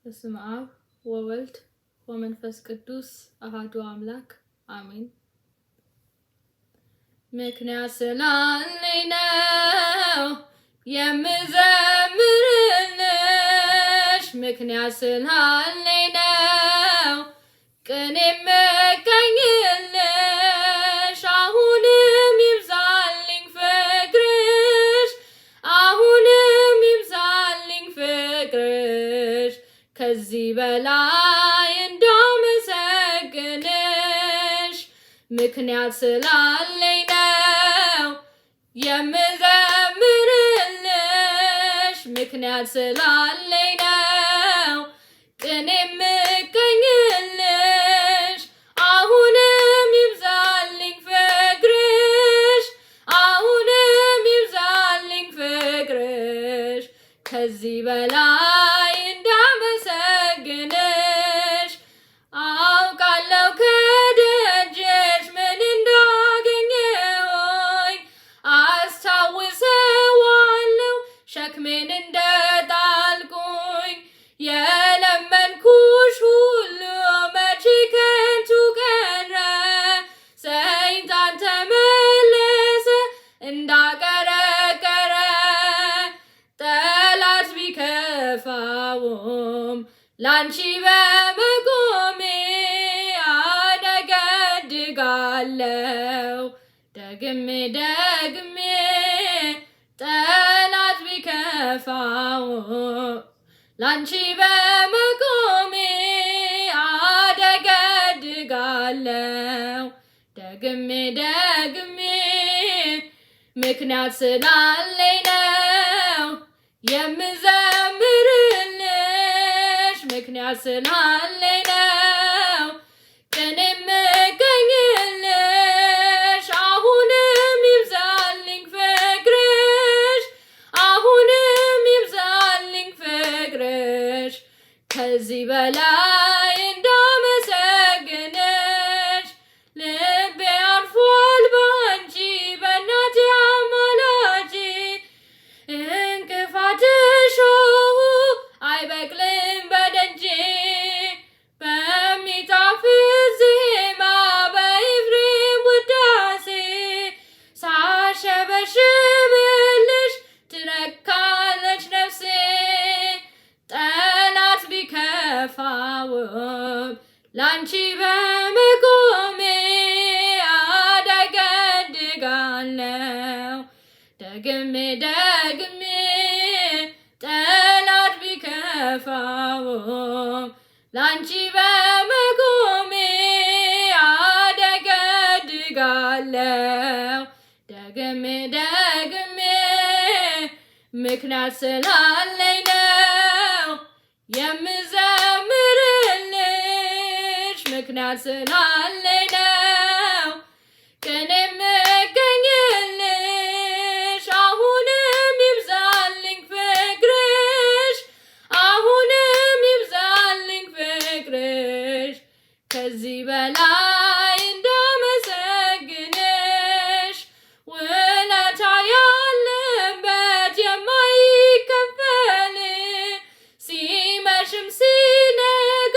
በስመ አብ ወወልድ ወመንፈስ ቅዱስ አሐዱ አምላክ አሜን። ምክንያት ስላለኝ ነው የምዘምርልሽ፣ ምክንያት ስላለኝ ነው ቅኔ የምቀኝልሽ። አሁንም ይብዛልኝ ፍቅርሽ፣ አሁንም ይብዛልኝ ፍቅርሽ፣ ከዚህ በላይ እንዳመሰግንሽ። ምክንያት ስላለኝ ነው የምዘምርልሽ፣ ምክንያት ስላለኝ ነው ቅኔ የምቀኝልሽ። አሁንም ይብዛልኝ ፍቅርሽ፣ አሁንም ይብዛልኝ ፍቅርሽ፣ ከዚህ በላይ እንዳመሰግንሽ። አውቃለሁ ከደጅሽ ምን እንዳገኘሁኝ፣ አስታውሰዋለሁ ሸክሜን እንደጣልኩኝ። የለመንኩሽ ሁሉ መቼ ከንቱ ቀረ፣ ሰይጣን ተመለሰ እንዳቀረቀረ። ጠላት ቢከፋውም ላንቺ በመቆሜ አደገድጋለሁ ደግሜ ደግሜ። ጠላት ቢከፋውም ላንቺ በመቆሜ አደገድጋለሁ ደግሜ ደግሜ። ምክንያት ስላለኝ ነው የምዘምርልሽ፣ ምክንያት ስላለኝ ነው ቅኔ የምቀኝልሽ። አሁንም ይብዛልኝ ፍቅርሽ፣ አሁንም ይብዛልኝ ፍቅርሽ፣ ከዚህ በላይ እንዳመሰግንሽ። ልቤ አርፏል ባንቺ በእናቴ አማላጅ፣ እንቅፋትሽ አይበቅልም በደጄ። በሚጣፍጥ ዜማ በኤፍሬም ውዳሴ ሳሸበሽብልሽ ትረካለች ነፍሴ። ጠላት ቢከፋውም ላንቺ በመቆሜ አደገድጋለሁ ደግሜ ደግሜ። ጠላት ቢከፋውም ላንቺ በመቆሜ አደገድጋለሁ ደግሜ ደግሜ። ምክንያት ስላለኝ ነው የምዘምርልሽ፣ ምክንያት ስላለኝ ነው ቅኔ የምቀኝልሽ። አሁንም ይብዛልኝ ፍቅርሽ፣ አሁንም ይብዛልኝ ፍቅርሽ፣ ከዚህ በላይ እንዳመሰግንሽ። ውለታ ያለበት የማይከፈል ሲመሽም ሲነጋ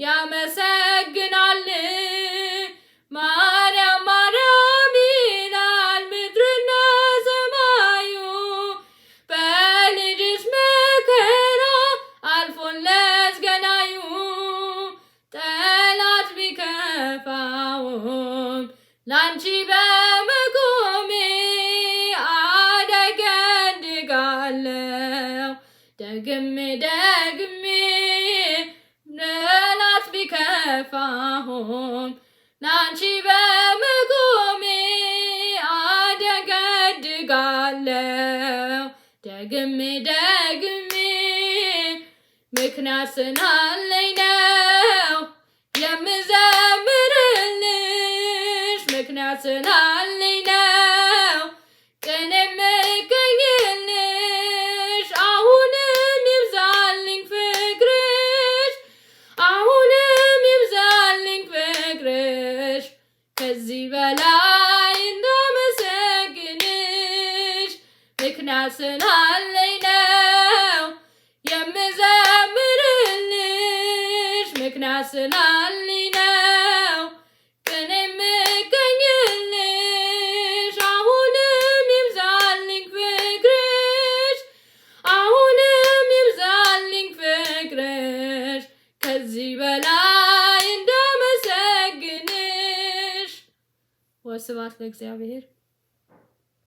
ያመሰግናል። ማርያም ማርያም ይላል ምድርና ሰማዩ፣ በልጅሽ መከራ አልፎለት ገናዩ። ጠላት ቢከፋውም ላንቺ በመቆሜ አደገድጋለሁ ደግሜ ደግሜ። ጠላት ቢከፋውም ላንቺ በመቆሜ አደገድጋለሁ ደግሜ ደግሜ። ምክንያት ስላለኝ ነው የምዘምርልሽ፣ ምክንያት ስላለኝ ነው ቅኔ የምቀኝልሽ። አሁንም ይብዛልኝ ፍቅርሽ፣ አሁንም ይብዛልኝ ፍቅርሽ፣ ከዚህ በላይ እንዳመሰግንሽ። ምክንያት ስላለኝ ነው የምዘምርልሽ ስላለኝ ነው ቀን የምገኝልሽ። አሁንም ይብዛልኝ ፍቅርሽ፣ አሁንም ይብዛልኝ ፍቅርሽ፣ ከዚህ በላይ እንዳመሰግንሽ። ወስብሐት ለእግዚአብሔር።